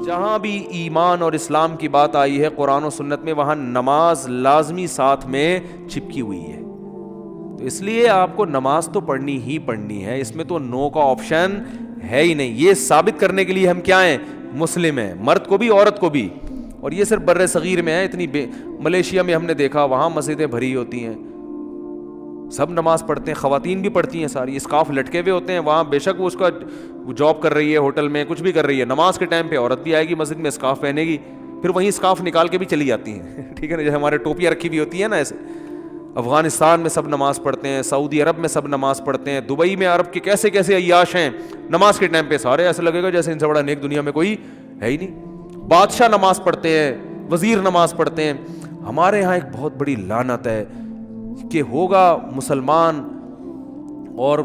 جہاں بھی ایمان اور اسلام کی بات آئی ہے قرآن و سنت میں، وہاں نماز لازمی ساتھ میں چپکی ہوئی ہے. تو اس لیے آپ کو نماز تو پڑھنی ہی پڑھنی ہے، اس میں تو نو کا آپشن ہے ہی نہیں. یہ ثابت کرنے کے لیے ہم کیا ہیں؟ مسلم ہیں، مرد کو بھی عورت کو بھی. اور یہ صرف بر صغیر میں ہے. اتنی ملیشیا میں ہم نے دیکھا، وہاں مسجدیں بھری ہوتی ہیں، سب نماز پڑھتے ہیں، خواتین بھی پڑھتی ہیں ساری، اسکارف لٹکے ہوئے ہوتے ہیں. وہاں بے شک وہ اس کا جاب کر رہی ہے، ہوٹل میں کچھ بھی کر رہی ہے، نماز کے ٹائم پہ عورت بھی آئے گی مسجد میں، اسکارف پہنے گی، پھر وہیں اسکارف نکال کے بھی چلی جاتی ہیں. ٹھیک ہے نا، جیسے ہمارے ٹوپیاں رکھی ہوئی ہوتی ہیں نا ایسے. افغانستان میں سب نماز پڑھتے ہیں، سعودی عرب میں سب نماز پڑھتے ہیں، دبئی میں عرب کے کیسے کیسے عیاش ہیں، نماز کے ٹائم پہ سارے ایسے لگے گا جیسے ان سے بڑا نیک دنیا میں کوئی ہے ہی نہیں. بادشاہ نماز پڑھتے ہیں، وزیر نماز پڑھتے ہیں. ہمارے یہاں ایک بہت بڑی لعنت ہے کہ ہوگا مسلمان اور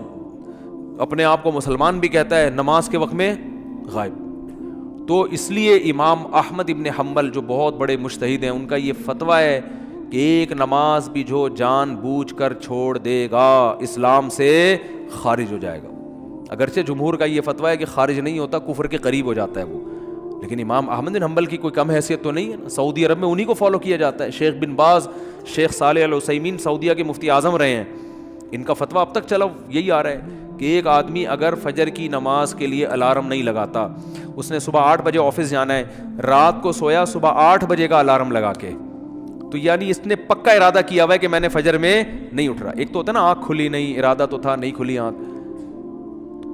اپنے آپ کو مسلمان بھی کہتا ہے، نماز کے وقت میں غائب. تو اس لیے امام احمد ابن حنبل جو بہت بڑے مجتہد ہیں، ان کا یہ فتویٰ ہے کہ ایک نماز بھی جو جان بوجھ کر چھوڑ دے گا اسلام سے خارج ہو جائے گا. اگرچہ جمہور کا یہ فتویٰ ہے کہ خارج نہیں ہوتا، کفر کے قریب ہو جاتا ہے وہ، لیکن امام احمد بن حنبل کی کوئی کم حیثیت تو نہیں ہے نا. سعودی عرب میں انہی کو فالو کیا جاتا ہے. شیخ بن باز، شیخ صالح العثیمین سعودیہ کے مفتی اعظم رہے ہیں، ان کا فتویٰ اب تک چلا یہی آ رہا ہے کہ ایک آدمی اگر فجر کی نماز کے لیے الارم نہیں لگاتا، اس نے صبح 8 بجے آفس جانا ہے، رات کو سویا صبح 8 بجے کا الارم لگا کے، تو یعنی اس نے پکا ارادہ کیا ہوا ہے کہ میں نے فجر میں نہیں اٹھ رہا. ایک تو ہوتا ہے نا آنکھ کھلی نہیں، ارادہ تو تھا نہیں کھلی آنکھ،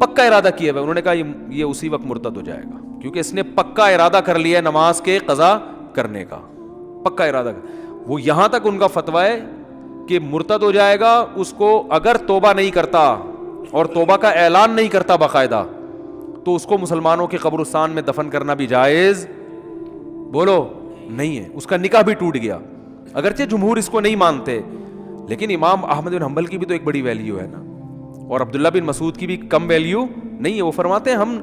پکا ارادہ کیا ہوا ہے. انہوں نے کہا یہ اسی وقت مرتد ہو جائے گا، کیونکہ اس نے پکا ارادہ کر لیا ہے نماز کے قضا کرنے کا، پکا ارادہ. وہ یہاں تک ان کا فتویٰ ہے کہ مرتد ہو جائے گا اس کو اگر توبہ نہیں کرتا اور توبہ کا اعلان نہیں کرتا باقاعدہ، تو اس کو مسلمانوں کے قبرستان میں دفن کرنا بھی جائز بولو نہیں ہے، اس کا نکاح بھی ٹوٹ گیا. اگرچہ جمہور اس کو نہیں مانتے، لیکن امام احمد بن حنبل کی بھی تو ایک بڑی ویلیو ہے نا، اور عبداللہ بن مسعود کی بھی کم ویلیو نہیں ہے. وہ فرماتے ہیں ہم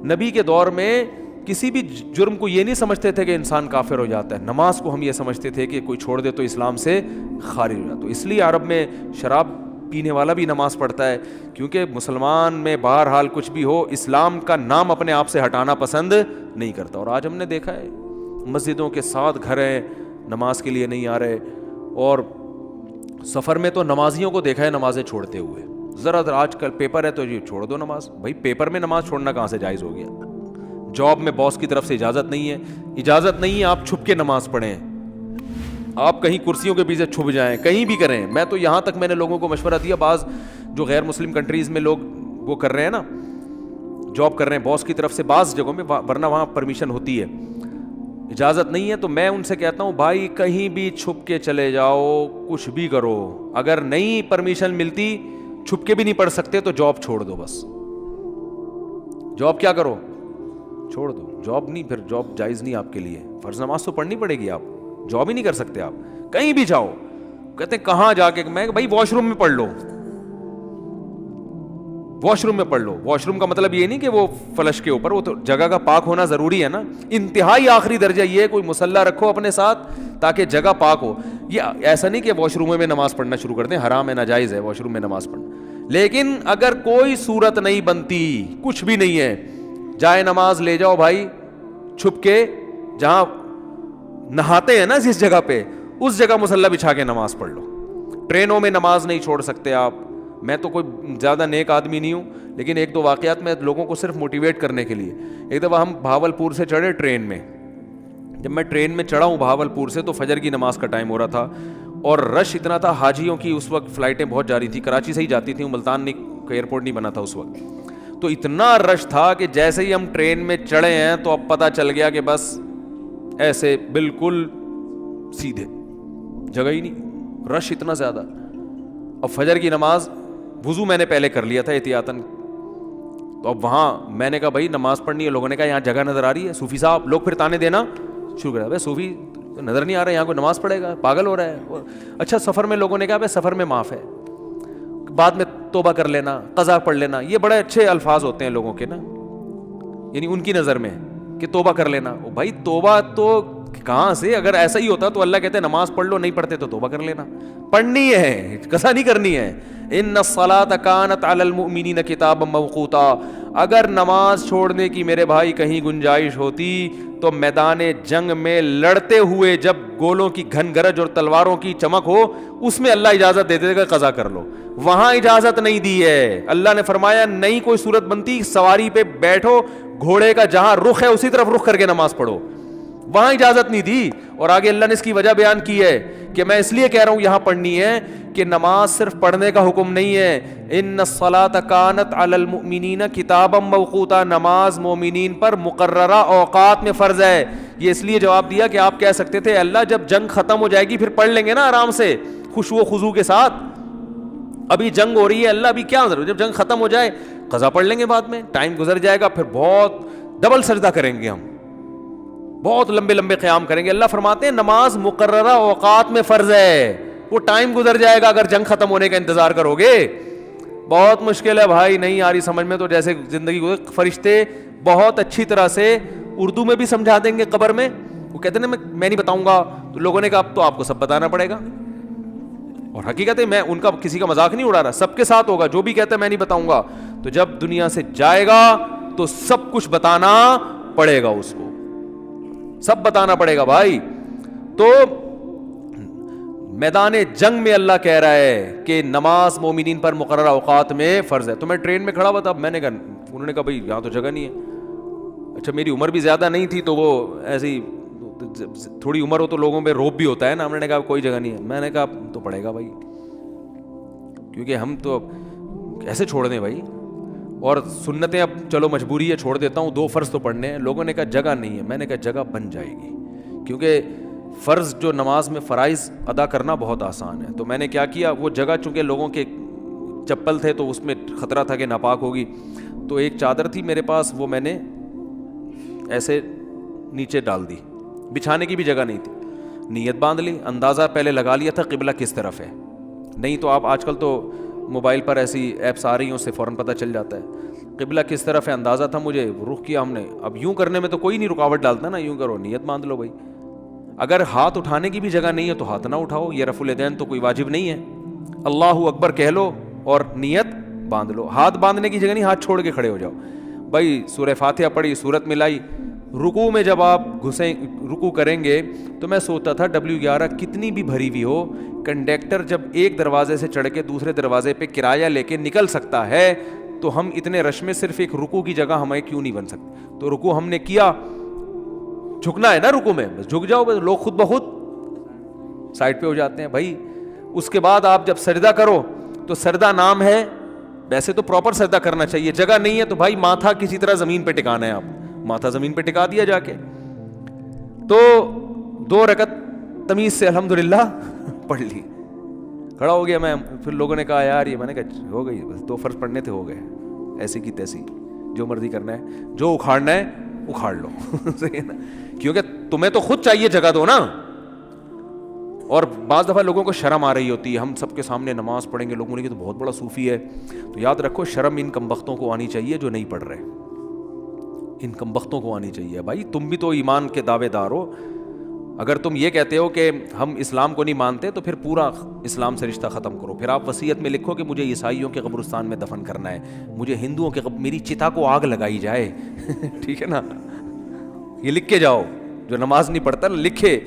نبی کے دور میں کسی بھی جرم کو یہ نہیں سمجھتے تھے کہ انسان کافر ہو جاتا ہے، نماز کو ہم یہ سمجھتے تھے کہ کوئی چھوڑ دے تو اسلام سے خارج ہو جاتا. تو اس لیے عرب میں شراب پینے والا بھی نماز پڑھتا ہے، کیونکہ مسلمان میں بہرحال کچھ بھی ہو اسلام کا نام اپنے آپ سے ہٹانا پسند نہیں کرتا. اور آج ہم نے دیکھا ہے مسجدوں کے ساتھ گھر ہیں، نماز کے لیے نہیں آ رہے، اور سفر میں تو نمازیوں کو دیکھا ہے نمازیں چھوڑتے ہوئے. ذرا آج کل پیپر ہے تو یہ چھوڑ دو نماز. بھائی پیپر میں نماز چھوڑنا کہاں سے جائز ہو گیا؟ جاب میں باس کی طرف سے اجازت نہیں ہے، اجازت نہیں ہے آپ چھپ کے نماز پڑھیں، آپ کہیں کرسیوں کے پیچھے چھپ جائیں، کہیں بھی کریں. میں تو یہاں تک میں نے لوگوں کو مشورہ دیا، بعض جو غیر مسلم کنٹریز میں لوگ وہ کر رہے ہیں نا، جاب کر رہے ہیں باس کی طرف سے بعض جگہوں میں، ورنہ وہاں پرمیشن ہوتی ہے، اجازت نہیں ہے، تو میں ان سے کہتا ہوں بھائی کہیں بھی چھپ کے چلے جاؤ، کچھ بھی کرو، اگر نہیں پرمیشن ملتی چھپ کے بھی نہیں پڑھ سکتے تو جاب چھوڑ دو. بس جاب کیا کرو، چھوڑ دو. جاب نہیں، پھر جاب جائز نہیں آپ کے لیے. فرض نماز تو پڑھنی پڑے گی، آپ جاب ہی نہیں کر سکتے. آپ کہیں بھی جاؤ، کہتے ہیں کہاں جا کے، میں بھائی واش روم میں پڑھ لو، واش روم میں پڑھ لو. واش روم کا مطلب یہ نہیں کہ وہ فلش کے اوپر، وہ تو جگہ کا پاک ہونا ضروری ہے نا. انتہائی آخری درجہ یہ ہے کوئی مصلی رکھو اپنے ساتھ تاکہ جگہ پاک ہو. یہ ایسا نہیں کہ واش روم میں نماز پڑھنا شروع کر دیں، حرام ہے، ناجائز ہے واش روم میں نماز پڑھنا. لیکن اگر کوئی صورت نہیں بنتی، کچھ بھی نہیں ہے، جائے نماز لے جاؤ بھائی چھپ کے، جہاں نہاتے ہیں نا جس جگہ پہ، اس جگہ مصلی بچھا کے نماز پڑھ لو. ٹرینوں میں نماز نہیں چھوڑ سکتے آپ. میں تو کوئی زیادہ نیک آدمی نہیں ہوں، لیکن ایک دو واقعات میں لوگوں کو صرف موٹیویٹ کرنے کے لیے. ایک دفعہ ہم بھاولپور سے چڑھے ٹرین میں، جب میں ٹرین میں چڑھا ہوں بھاولپور سے تو فجر کی نماز کا ٹائم ہو رہا تھا، اور رش اتنا تھا، حاجیوں کی اس وقت فلائٹیں بہت جا رہی تھی، کراچی سے ہی جاتی تھیں، ملتان ایئرپورٹ نہیں بنا تھا اس وقت. تو اتنا رش تھا کہ جیسے ہی ہم ٹرین میں چڑھے ہیں تو اب پتہ چل گیا کہ بس ایسے بالکل سیدھے، جگہ ہی نہیں، رش اتنا زیادہ. اب فجر کی نماز وضو میں نے پہلے کر لیا تھا احتیاطاً، تو اب وہاں میں نے کہا بھائی نماز پڑھنی ہے. لوگوں نے کہا یہاں جگہ نظر آ رہی ہے. صوفی صاحب لوگ پھر تانے دینا شروع کر دیا، بھائی صوفی نظر نہیں آ رہا ہے، یہاں کوئی نماز پڑھے گا، پاگل ہو رہا ہے. اچھا سفر میں لوگوں نے کہا بھائی سفر میں معاف ہے، بعد میں توبہ کر لینا، قضا پڑھ لینا. یہ بڑے اچھے الفاظ ہوتے ہیں لوگوں کے نا، یعنی ان کی نظر میں کہ توبہ کر لینا. بھائی توبہ تو کہاں سے؟ اگر ایسا ہی ہوتا تو اللہ کہتے ہیں نماز پڑھ لو، نہیں پڑھتے تو توبہ کر لینا. پڑھنی ہے، قضا نہیں کرنی ہے. ان الصلاۃ کانت علی المؤمنین کتابا موقوتا. اگر نماز چھوڑنے کی میرے بھائی کہیں گنجائش ہوتی تو میدان جنگ میں لڑتے ہوئے جب گولوں کی گھن گرج اور تلواروں کی چمک ہو اس میں اللہ اجازت دے دے گا قضا کر لو. وہاں اجازت نہیں دی ہے. اللہ نے فرمایا نہیں کوئی صورت بنتی, سواری پہ بیٹھو, گھوڑے کا جہاں رخ ہے اسی طرف رخ کر کے نماز پڑھو. وہاں اجازت نہیں دی. اور آگے اللہ نے اس کی وجہ بیان کی ہے کہ میں اس لیے کہہ رہا ہوں یہاں پڑھنی ہے کہ نماز صرف پڑھنے کا حکم نہیں ہے. ان الصلاۃ کانت علی المؤمنین کتابا موقوتا, نماز مومنین پر مقررہ اوقات میں فرض ہے. یہ اس لیے جواب دیا کہ آپ کہہ سکتے تھے اللہ جب جنگ ختم ہو جائے گی پھر پڑھ لیں گے نا آرام سے خشوع و خضوع کے ساتھ. ابھی جنگ ہو رہی ہے, اللہ ابھی کیا ضرورت, جب جنگ ختم ہو جائے قضا پڑھ لیں گے بعد میں, ٹائم گزر جائے گا, پھر بہت ڈبل سجدہ کریں گے, ہم بہت لمبے لمبے قیام کریں گے. اللہ فرماتے ہیں نماز مقررہ اوقات میں فرض ہے, وہ ٹائم گزر جائے گا اگر جنگ ختم ہونے کا انتظار کرو گے. بہت مشکل ہے بھائی, نہیں آ رہی سمجھ میں تو جیسے زندگی کو فرشتے بہت اچھی طرح سے اردو میں بھی سمجھا دیں گے قبر میں. وہ کہتے ہیں نا میں نہیں بتاؤں گا, تو لوگوں نے کہا اب تو آپ کو سب بتانا پڑے گا. اور حقیقت ہے میں ان کا کسی کا مذاق نہیں اڑا رہا, سب کے ساتھ ہوگا. جو بھی کہتا ہے میں نہیں بتاؤں گا, تو جب دنیا سے جائے گا تو سب کچھ بتانا پڑے گا, اس کو سب بتانا پڑے گا بھائی. تو میدان جنگ میں اللہ کہہ رہا ہے کہ نماز مومنین پر مقررہ اوقات میں فرض ہے. تو میں ٹرین میں کھڑا ہوا تھا, میں نے کہا, انہوں نے کہا بھائی یہاں تو جگہ نہیں ہے. اچھا میری عمر بھی زیادہ نہیں تھی تو وہ ایسی تھوڑی عمر ہو تو لوگوں پہ روب بھی ہوتا ہے نا. ہم نے کہا کوئی جگہ نہیں ہے. میں نے کہا تو پڑے گا بھائی, کیونکہ ہم تو ایسے چھوڑ دیں بھائی, اور سنتیں اب چلو مجبوری ہے چھوڑ دیتا ہوں, 2 فرض تو پڑھنے ہیں. لوگوں نے کہا جگہ نہیں ہے. میں نے کہا جگہ بن جائے گی, کیونکہ فرض جو نماز میں فرائض ادا کرنا بہت آسان ہے. تو میں نے کیا کیا, وہ جگہ چونکہ لوگوں کے چپل تھے تو اس میں خطرہ تھا کہ ناپاک ہوگی, تو ایک چادر تھی میرے پاس, وہ میں نے ایسے نیچے ڈال دی, بچھانے کی بھی جگہ نہیں تھی. نیت باندھ لی, اندازہ پہلے لگا لیا تھا قبلہ کس طرف ہے. نہیں تو آپ آج کل تو موبائل پر ایسی ایپس آ رہی ہیں, اس سے فوراً پتہ چل جاتا ہے قبلہ کس طرف ہے. اندازہ تھا مجھے, رخ کیا ہم نے. اب یوں کرنے میں تو کوئی نہیں رکاوٹ ڈالتا نا, یوں کرو, نیت باندھ لو بھائی. اگر ہاتھ اٹھانے کی بھی جگہ نہیں ہے تو ہاتھ نہ اٹھاؤ, یہ رفع الیدین تو کوئی واجب نہیں ہے. اللہ اکبر کہہ لو اور نیت باندھ لو. ہاتھ باندھنے کی جگہ نہیں, ہاتھ چھوڑ کے کھڑے ہو جاؤ بھائی. سورہ فاتحہ پڑھی, سورت ملائی. رکوع میں جب آپ رکوع کریں گے تو میں سوچتا تھا W11 کتنی بھی بھری ہوئی ہو, کنڈکٹر جب ایک دروازے سے چڑھ کے دوسرے دروازے پہ کرایہ لے کے نکل سکتا ہے تو ہم اتنے رش میں صرف ایک رکوع کی جگہ ہمیں کیوں نہیں بن سکتی. تو رکوع ہم نے کیا, جھکنا ہے نا رکوع میں, بس جھک جاؤ, بس لوگ خود بخود سائڈ پہ ہو جاتے ہیں بھائی. اس کے بعد آپ جب سجدہ کرو تو سجدہ نام ہے, ویسے تو پراپر سجدہ کرنا چاہیے, جگہ نہیں ہے تو بھائی ماتھا کسی طرح زمین پہ ٹکانا ہے, آپ ماتھا زمین پہ ٹکا دیا جا کے. تو 2 رکعت تمیز سے الحمدللہ پڑھ لی, کھڑا ہو گیا میں. پھر لوگوں نے کہا یار یہ, میں نے کہا ہو گئی, بس 2 فرض پڑھنے تھے, ہو گئے, ایسی کی تیسی, جو مرضی کرنا ہے, جو اکھاڑنا ہے اکھاڑ لو. صحیح ہے نا, کیونکہ تمہیں تو خود چاہیے جگہ دو نا. اور بعض دفعہ لوگوں کو شرم آ رہی ہوتی ہے, ہم سب کے سامنے نماز پڑھیں گے, لوگ بولیں گے تو بہت بڑا صوفی ہے. تو یاد رکھو شرم ان کمبختوں کو آنی چاہیے جو نہیں پڑھ رہے, ان کمبختوں کو آنی چاہیے. بھائی تم بھی تو ایمان کے دعوے دار ہو, اگر تم یہ کہتے ہو کہ ہم اسلام کو نہیں مانتے تو پھر پورا اسلام سے رشتہ ختم کرو. پھر آپ وصیت میں لکھو کہ مجھے عیسائیوں کے قبرستان میں دفن کرنا ہے, مجھے ہندوؤں کے میری چتا کو آگ لگائی جائے. ٹھیک ہے نا, یہ لکھ کے جاؤ. جو نماز نہیں پڑھتا لکھے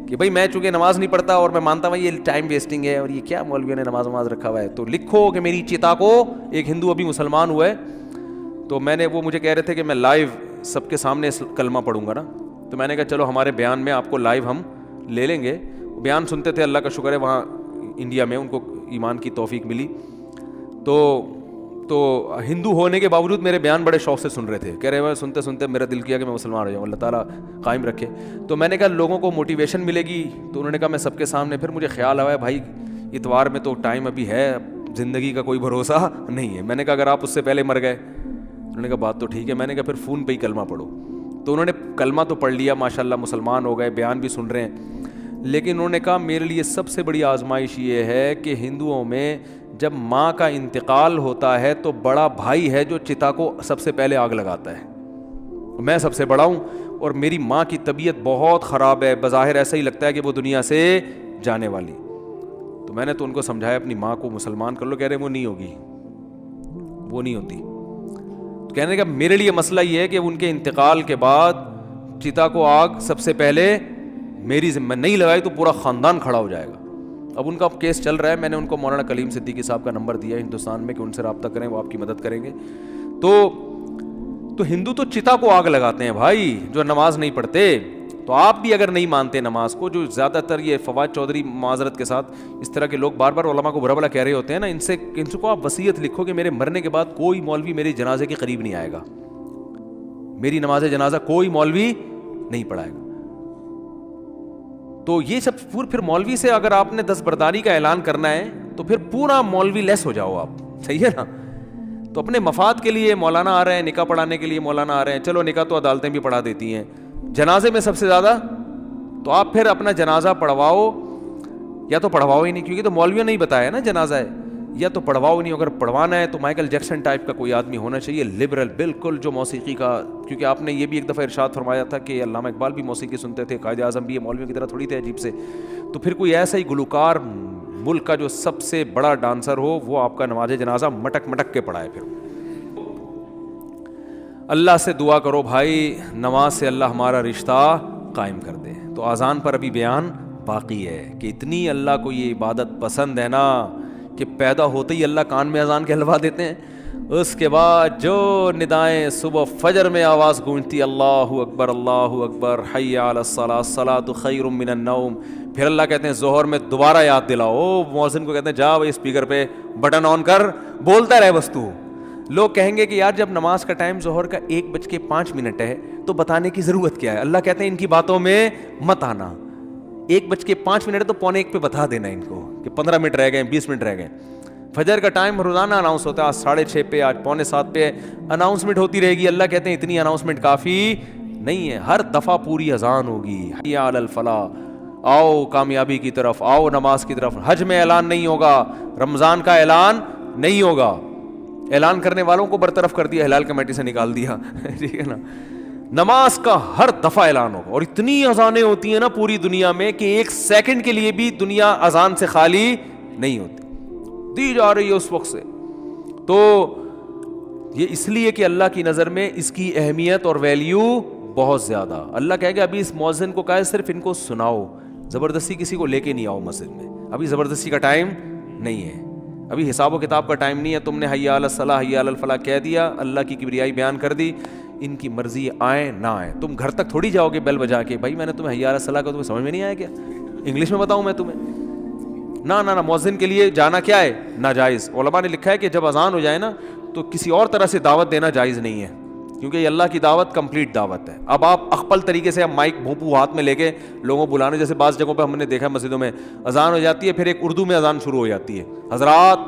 کہ بھائی میں چونکہ نماز نہیں پڑھتا اور میں مانتا ہوں یہ ٹائم ویسٹنگ ہے, اور یہ کیا مولویوں نے نماز رکھا ہوا ہے, تو لکھو کہ میری چتا کو, ایک ہندو ابھی مسلمان ہوا ہے, تو میں نے, وہ مجھے کہہ رہے تھے کہ میں لائیو سب کے سامنے کلمہ پڑھوں گا نا, تو میں نے کہا چلو ہمارے بیان میں آپ کو لائیو ہم لے لیں گے. بیان سنتے تھے, اللہ کا شکر ہے وہاں انڈیا میں ان کو ایمان کی توفیق ملی, تو ہندو ہونے کے باوجود میرے بیان بڑے شوق سے سن رہے تھے, کہہ رہے ہیں سنتے سنتے میرا دل کیا کہ میں مسلمان ہو جاؤں, اللہ تعالیٰ قائم رکھے. تو میں نے کہا لوگوں کو موٹیویشن ملے گی, تو انہوں نے کہا میں سب کے سامنے. پھر مجھے خیال آیا بھائی اتوار میں تو ٹائم ابھی ہے, زندگی کا کوئی بھروسہ نہیں ہے. میں نے کہا اگر آپ اس سے پہلے مر گئے, انہوں نے کہا بات تو ٹھیک ہے. میں نے کہا پھر فون پہ ہی کلمہ پڑھو. تو انہوں نے کلمہ تو پڑھ لیا ماشاءاللہ, مسلمان ہو گئے, بیان بھی سن رہے ہیں. لیکن انہوں نے کہا میرے لیے سب سے بڑی آزمائش یہ ہے کہ ہندوؤں میں جب ماں کا انتقال ہوتا ہے تو بڑا بھائی ہے جو چتا کو سب سے پہلے آگ لگاتا ہے. میں سب سے بڑا ہوں اور میری ماں کی طبیعت بہت خراب ہے, بظاہر ایسا ہی لگتا ہے کہ وہ دنیا سے جانے والی. تو میں نے تو ان کو سمجھایا اپنی ماں کو مسلمان کر لو. کہہ رہے وہ نہیں ہوگی, وہ نہیں ہوتی. کہنے کا میرے لیے مسئلہ یہ ہے کہ ان کے انتقال کے بعد چتا کو آگ سب سے پہلے میری ذمہ نہیں لگائی تو پورا خاندان کھڑا ہو جائے گا. اب ان کا کیس چل رہا ہے, میں نے ان کو مولانا کلیم صدیقی صاحب کا نمبر دیا ہندوستان میں کہ ان سے رابطہ کریں, وہ آپ کی مدد کریں گے. تو ہندو تو چتا کو آگ لگاتے ہیں بھائی, جو نماز نہیں پڑھتے. تو آپ بھی اگر نہیں مانتے نماز کو, جو زیادہ تر یہ فواد چودھری معذرت کے ساتھ اس طرح کے لوگ بار بار علماء کو برا بھلا کہہ رہے ہوتے ہیں نا, ان سے کو آپ وصیت لکھو کہ میرے مرنے کے بعد کوئی مولوی میرے جنازے کے قریب نہیں آئے گا, میری نماز جنازہ کوئی مولوی نہیں پڑھائے گا. تو یہ سب پھر مولوی سے اگر آپ نے دستبرداری کا اعلان کرنا ہے تو پھر پورا مولوی لیس ہو جاؤ آپ, صحیح ہے نا. تو اپنے مفاد کے لیے مولانا آ رہے ہیں, نکاح پڑھانے کے لیے مولانا آ رہے ہیں, چلو نکاح تو عدالتیں بھی پڑھا دیتی ہیں, جنازے میں سب سے زیادہ تو آپ پھر اپنا جنازہ پڑھواؤ یا تو پڑھواؤ ہی نہیں, کیونکہ تو مولویوں نے ہی بتایا نا جنازہ ہے, یا تو پڑھواؤ نہیں. اگر پڑھوانا ہے تو مائیکل جیکسن ٹائپ کا کوئی آدمی ہونا چاہیے, لبرل بالکل, جو موسیقی کا, کیونکہ آپ نے یہ بھی ایک دفعہ ارشاد فرمایا تھا کہ علامہ اقبال بھی موسیقی سنتے تھے, قائد اعظم بھی, مولویوں کی طرح تھوڑی تھے عجیب سے. تو پھر کوئی ایسا ہی گلوکار ملک کا جو سب سے بڑا ڈانسر ہو, وہ آپ کا نماز جنازہ مٹک مٹک کے پڑھائے. پھر اللہ سے دعا کرو بھائی, نماز سے اللہ ہمارا رشتہ قائم کر دے. تو اذان پر ابھی بیان باقی ہے کہ اتنی اللہ کو یہ عبادت پسند ہے نا کہ پیدا ہوتے ہی اللہ کان میں اذان کہلوا دیتے ہیں. اس کے بعد جو ندائیں صبح فجر میں آواز گونجتی, اللہ اکبر حی علی الصلاۃ الصلاۃ خیر من النوم, پھر اللہ کہتے ہیں ظہر میں دوبارہ یاد دلاؤ. مؤذن کو کہتے ہیں جا بھائی اسپیکر پہ بٹن آن کر, بولتا رہے بس تو. لوگ کہیں گے کہ یار جب نماز کا ٹائم ظہر کا 1:05 ہے تو بتانے کی ضرورت کیا ہے. اللہ کہتے ہیں ان کی باتوں میں مت آنا, 1:05 ہے تو 1:45 پہ بتا دینا ان کو کہ 15 منٹ رہ گئے, 20 منٹ رہ گئے. فجر کا ٹائم روزانہ اناؤنس ہوتا ہے, آج 6:30 پہ, آج 6:45 پہ اناؤنسمنٹ ہوتی رہے گی. اللہ کہتے ہیں اتنی اناؤنسمنٹ کافی نہیں ہے, ہر دفعہ پوری اذان ہوگی, حی علی الفلاح, آؤ کامیابی کی طرف, آؤ نماز کی طرف. حج میں اعلان نہیں ہوگا, رمضان کا اعلان نہیں ہوگا, اعلان کرنے والوں کو برطرف کر دیا, ہلال کمیٹی سے نکال دیا, ٹھیک ہے نا. نماز کا ہر دفعہ اعلان ہوگا, اور اتنی اذانیں ہوتی ہیں نا پوری دنیا میں کہ 1 سیکنڈ کے لیے بھی دنیا اذان سے خالی نہیں ہوتی, دی جا رہی ہے اس وقت سے. تو یہ اس لیے کہ اللہ کی نظر میں اس کی اہمیت اور ویلیو بہت زیادہ. اللہ کہے گا ابھی اس مؤذن کو کہا ہے صرف ان کو سناؤ, زبردستی کسی کو لے کے نہیں آؤ مسجد میں, ابھی زبردستی کا ٹائم نہیں ہے, ابھی حساب و کتاب کا ٹائم نہیں ہے. تم نے حی علی الصلاح حی علی الفلاح کہہ دیا, اللہ کی کبریائی بیان کر دی, ان کی مرضی آئے نہ آئے. تم گھر تک تھوڑی جاؤ گے بیل بجا کے, بھائی میں نے تمہیں حی علی الصلاح کا, تمہیں سمجھ میں نہیں آیا کیا, انگلش میں بتاؤں میں تمہیں؟ نہ مؤذن کے لیے جانا کیا ہے, ناجائز. علماء نے لکھا ہے کہ جب اذان ہو جائے نا تو کسی اور طرح سے دعوت دینا جائز نہیں ہے, کیونکہ یہ اللہ کی دعوت کمپلیٹ دعوت ہے. اب آپ اخپل طریقے سے مائک بھونپو ہاتھ میں لے کے لوگوں بلانے, جیسے بعض جگہوں پہ ہم نے دیکھا مسجدوں میں اذان ہو جاتی ہے, پھر ایک اردو میں اذان شروع ہو جاتی ہے, حضرات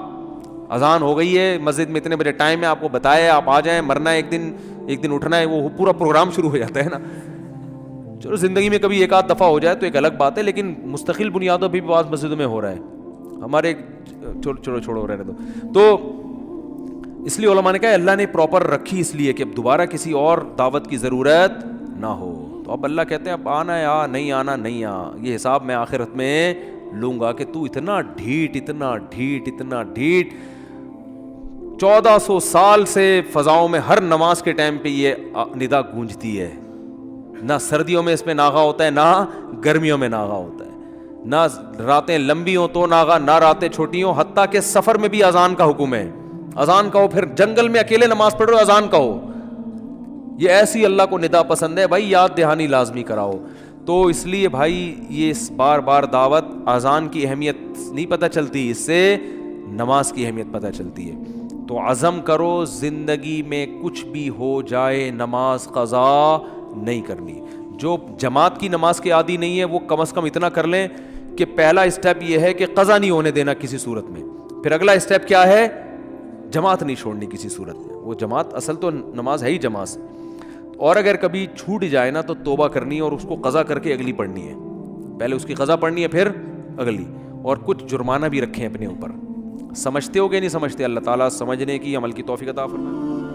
اذان ہو گئی ہے, مسجد میں اتنے بجے ٹائم ہے, آپ کو بتایا آپ آ جائیں, مرنا ہے ایک دن اٹھنا ہے, وہ پورا پروگرام شروع ہو جاتا ہے نا. چلو زندگی میں کبھی 1 آدھ دفعہ ہو جائے تو ایک الگ بات ہے, لیکن مستقل بنیادوں پہ بھی بعض مسجدوں میں ہو رہا ہے. ہمارے چھوڑو رہنے دو. تو اس لیے علماء نے کہا اللہ نے پراپر رکھی اس لیے کہ اب دوبارہ کسی اور دعوت کی ضرورت نہ ہو. تو اب اللہ کہتے ہیں اب آنا ہے آ, نہیں آنا نہیں آ, یہ حساب میں آخرت میں لوں گا کہ تو اتنا ڈھیٹ 1400 سال سے فضاؤں میں ہر نماز کے ٹائم پہ یہ ندا گونجتی ہے. نہ سردیوں میں اس میں ناغا ہوتا ہے, نہ گرمیوں میں ناغا ہوتا ہے, نہ راتیں لمبی ہوں تو ناغا, نہ راتیں چھوٹی ہوں. حتیٰ کہ سفر میں بھی اذان کا حکم ہے, اذان کہو, پھر جنگل میں اکیلے نماز پڑھ رہے ہو اذان کہو. یہ ایسی اللہ کو ندا پسند ہے بھائی, یاد دہانی لازمی کراؤ. تو اس لیے بھائی یہ بار بار دعوت, اذان کی اہمیت نہیں پتہ چلتی, اس سے نماز کی اہمیت پتہ چلتی ہے. تو عزم کرو زندگی میں کچھ بھی ہو جائے نماز قضا نہیں کرنی. جو جماعت کی نماز کے عادی نہیں ہے وہ کم از کم اتنا کر لیں کہ پہلا اسٹیپ یہ ہے کہ قضا نہیں ہونے دینا کسی صورت میں. پھر اگلا اسٹیپ کیا ہے, جماعت نہیں چھوڑنی کسی صورت میں. وہ جماعت اصل تو نماز ہے ہی جماعت سے, اور اگر کبھی چھوٹ جائے نا تو توبہ کرنی ہے اور اس کو قضا کر کے اگلی پڑھنی ہے. پہلے اس کی قضا پڑھنی ہے پھر اگلی, اور کچھ جرمانہ بھی رکھیں اپنے اوپر. سمجھتے ہو کہ نہیں سمجھتے؟ اللہ تعالیٰ سمجھنے کی عمل کی توفیق عطا فرمائے.